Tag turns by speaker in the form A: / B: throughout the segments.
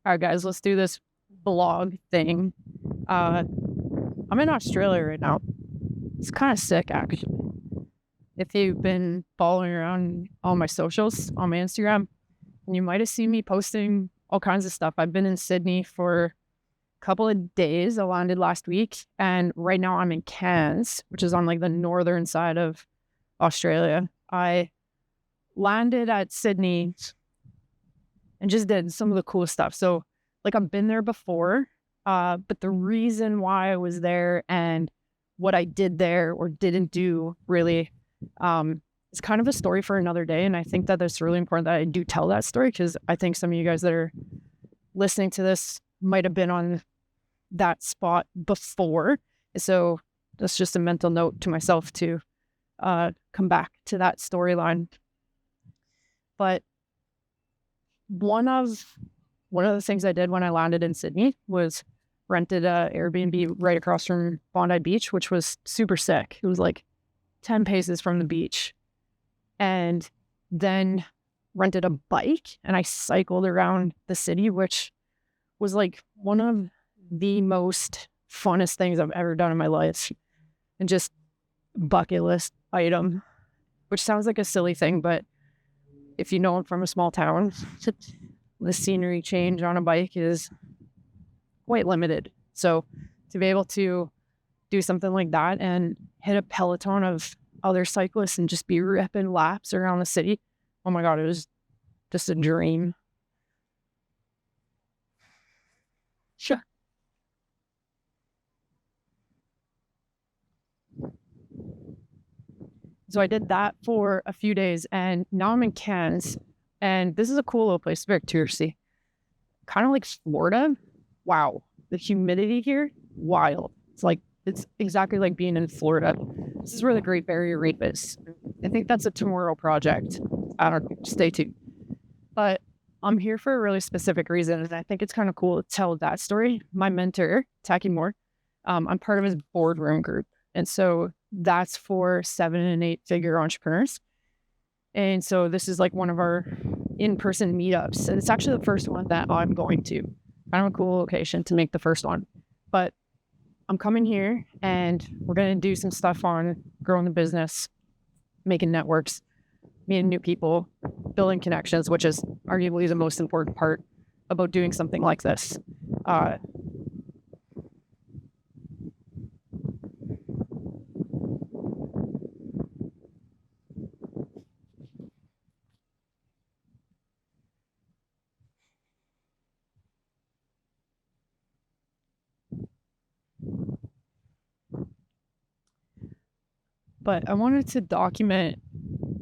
A: All right, guys, let's do this blog thing. I'm in Australia right now. It's kind of sick, actually. If you've been following around all my socials on my Instagram, you might have seen me posting all kinds of stuff. I've been in Sydney for a couple of days. I landed last week, and right now I'm in Cairns, which is on like the northern side of Australia. I landed at Sydney and just did some of the cool stuff. So like I've been there before, but the reason why I was there and what I did there or didn't do really, it's kind of a story for another day. And I think that it's really important that I do tell that story, because I think some of you guys that are listening to this might have been on that spot before. So that's just a mental note to myself to come back to that storyline. But one of the things I did when I landed in Sydney was rented a Airbnb right across from Bondi Beach, which was super sick. It was like 10 paces from the beach. And then rented a bike and I cycled around the city, which was like one of the most funnest things I've ever done in my life. And just bucket list item, which sounds like a silly thing, but if you know I'm from a small town, the scenery change on a bike is quite limited. So to be able to do something like that and hit a peloton of other cyclists and just be ripping laps around the city, oh my God, it was just a dream. Sure. So I did that for a few days, and now I'm in Cairns, and this is a cool little place, very touristy, kind of like Florida. Wow, the humidity here, wild. It's exactly like being in Florida. This is where the Great Barrier Reef is. I think that's a tomorrow project. I don't know, stay tuned. But I'm here for a really specific reason, and I think it's kind of cool to tell that story. My mentor, Tacky Moore, I'm part of his boardroom group, and so that's for 7 and 8 figure entrepreneurs. And so this is like one of our in-person meetups. And it's actually the first one that I'm going to. Kind of a cool location to make the first one. But I'm coming here and we're going to do some stuff on growing the business, making networks, meeting new people, building connections, which is arguably the most important part about doing something like this. But I wanted to document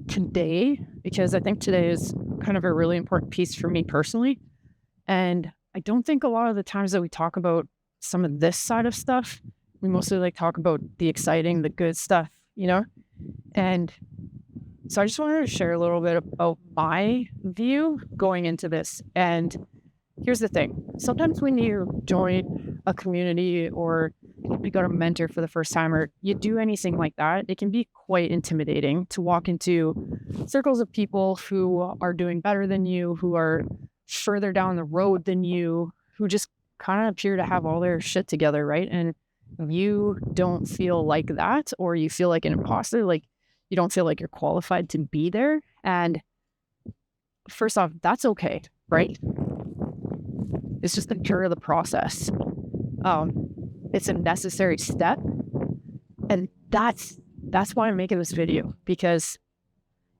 A: today because I think today is kind of a really important piece for me personally. And I don't think a lot of the times that we talk about some of this side of stuff, we mostly like talk about the exciting, the good stuff, you know? And so I just wanted to share a little bit about my view going into this. And here's the thing. Sometimes when you join a community or you got a mentor for the first time or you do anything like that, it can be quite intimidating to walk into circles of people who are doing better than you, who are further down the road than you, who just kind of appear to have all their shit together, right? And you don't feel like that, or you feel like an imposter, like you don't feel like you're qualified to be there. And first off, that's okay, right? It's just a part of the process. It's a necessary step. And that's why I'm making this video, because,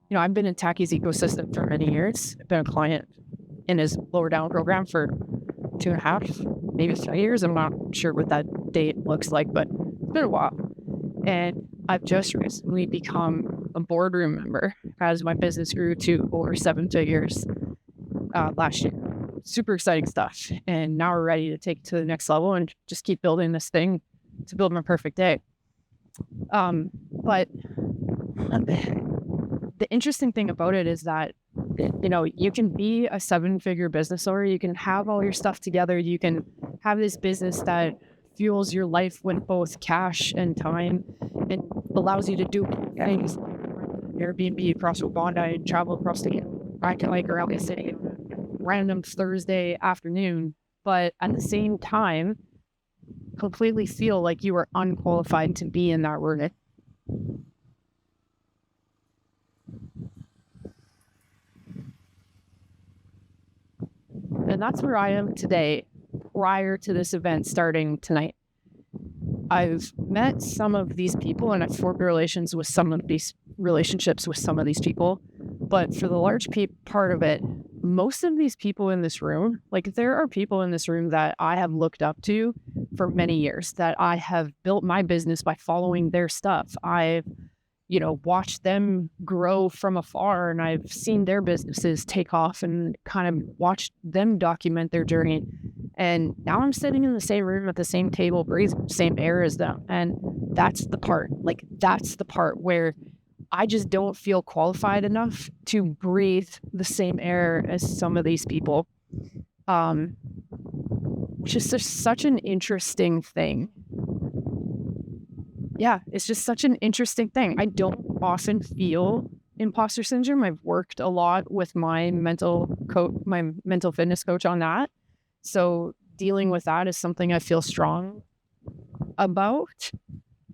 A: you know, I've been in Tacky's ecosystem for many years. I've been a client in his lower down program for 2.5, maybe 3 years. I'm not sure what that date looks like, but it's been a while. And I've just recently become a boardroom member as my business grew to over 7 figures last year. Super exciting stuff. And now we're ready to take it to the next level and just keep building this thing to build my perfect day. But the interesting thing about it is that, you know, you can be a 7-figure business owner, you can have all your stuff together, you can have this business that fuels your life with both cash and time and allows you to do things, Airbnb across Bondi and travel across the like around the city, random Thursday afternoon, but at the same time, completely feel like you are unqualified to be in that room. And that's where I am today, prior to this event starting tonight. I've met some of these people and I've formed relationships with some of these people. But for the large part of it, most of these people in this room, like there are people in this room that I have looked up to for many years, that I have built my business by following their stuff. I've, watched them grow from afar, and I've seen their businesses take off and kind of watched them document their journey. And now I'm sitting in the same room at the same table, breathing the same air as them. And that's the part where I just don't feel qualified enough to breathe the same air as some of these people. Which is just such an interesting thing. Yeah, it's just such an interesting thing. I don't often feel imposter syndrome. I've worked a lot with my mental fitness coach on that. So dealing with that is something I feel strong about.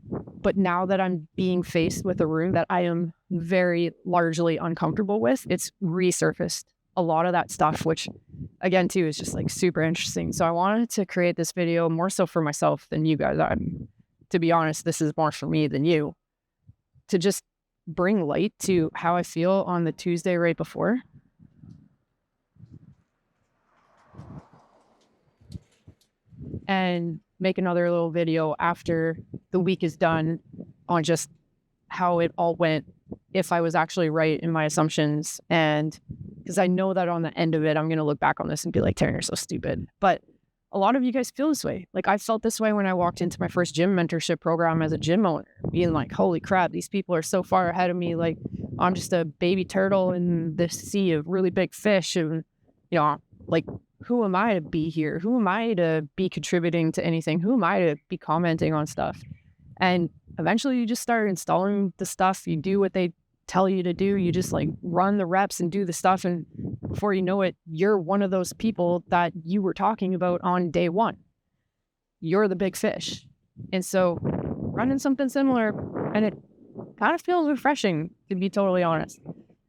A: But now that I'm being faced with a room that I am very largely uncomfortable with, it's resurfaced a lot of that stuff, which again, too, is just like super interesting. So I wanted to create this video more so for myself than you guys. To be honest, this is more for me than you, to just bring light to how I feel on the Tuesday right before. And make another little video after the week is done on just how it all went, if I was actually right in my assumptions. And because I know that on the end of it, I'm going to look back on this and be like, Taryn, you're so stupid. But a lot of you guys feel this way. Like I felt this way when I walked into my first gym mentorship program as a gym owner, being like, holy crap, these people are so far ahead of me. Like I'm just a baby turtle in this sea of really big fish. And, like, who am I to be here? Who am I to be contributing to anything? Who am I to be commenting on stuff? And eventually you just start installing the stuff. You do what they tell you to do. You just like run the reps and do the stuff. And before you know it, you're one of those people that you were talking about on day one. You're the big fish. And so running something similar, and it kind of feels refreshing, to be totally honest.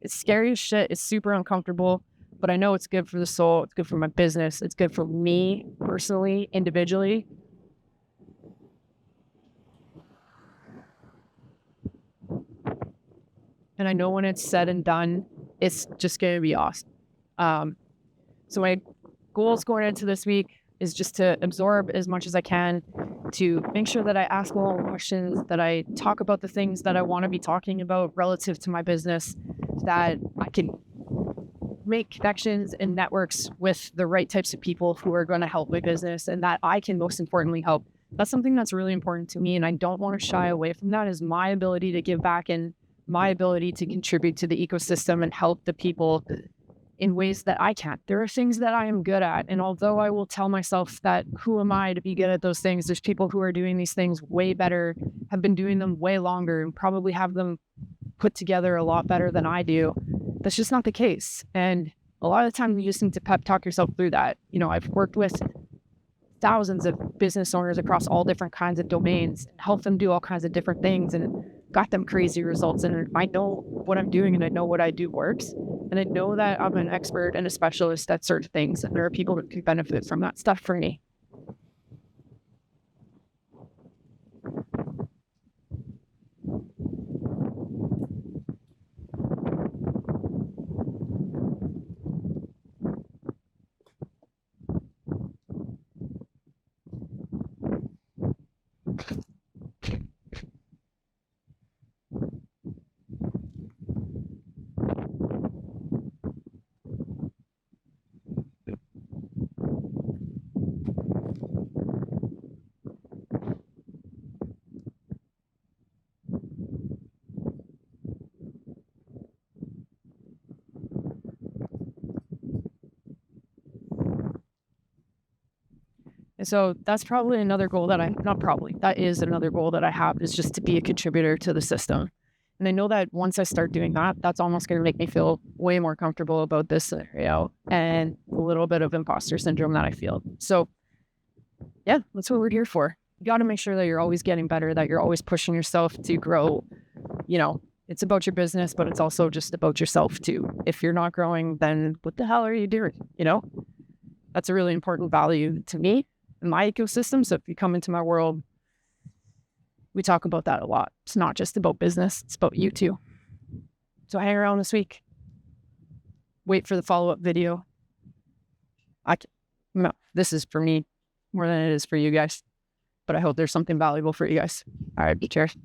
A: It's scary as shit. It's super uncomfortable, but I know it's good for the soul. It's good for my business. It's good for me personally, individually. And I know when it's said and done, it's just going to be awesome. So my goals going into this week is just to absorb as much as I can, to make sure that I ask all the questions, that I talk about the things that I want to be talking about relative to my business, that I can make connections and networks with the right types of people who are going to help my business, and that I can most importantly help. That's something that's really important to me, and I don't want to shy away from that, is my ability to give back and my ability to contribute to the ecosystem and help the people in ways that I can't. There are things that I am good at. And although I will tell myself that who am I to be good at those things, there's people who are doing these things way better, have been doing them way longer, and probably have them put together a lot better than I do. That's just not the case. And a lot of the time you just need to pep talk yourself through that. I've worked with thousands of business owners across all different kinds of domains, and helped them do all kinds of different things, and got them crazy results. And I know what I'm doing, and I know what I do works. And I know that I'm an expert and a specialist at certain things, and there are people that can benefit from that stuff for me. And so that's probably another goal that that is another goal that I have, is just to be a contributor to the system. And I know that once I start doing that, that's almost going to make me feel way more comfortable about this scenario and a little bit of imposter syndrome that I feel. So yeah, that's what we're here for. You got to make sure that you're always getting better, that you're always pushing yourself to grow. You know, it's about your business, but it's also just about yourself too. If you're not growing, then what the hell are you doing? You know, that's a really important value to me in my ecosystem. So if you come into my world, we talk about that a lot. It's not just about business, it's about you too. So hang around this week. Wait for the follow-up video. No, this is for me more than it is for you guys, but I hope there's something valuable for you guys. All right, cheers.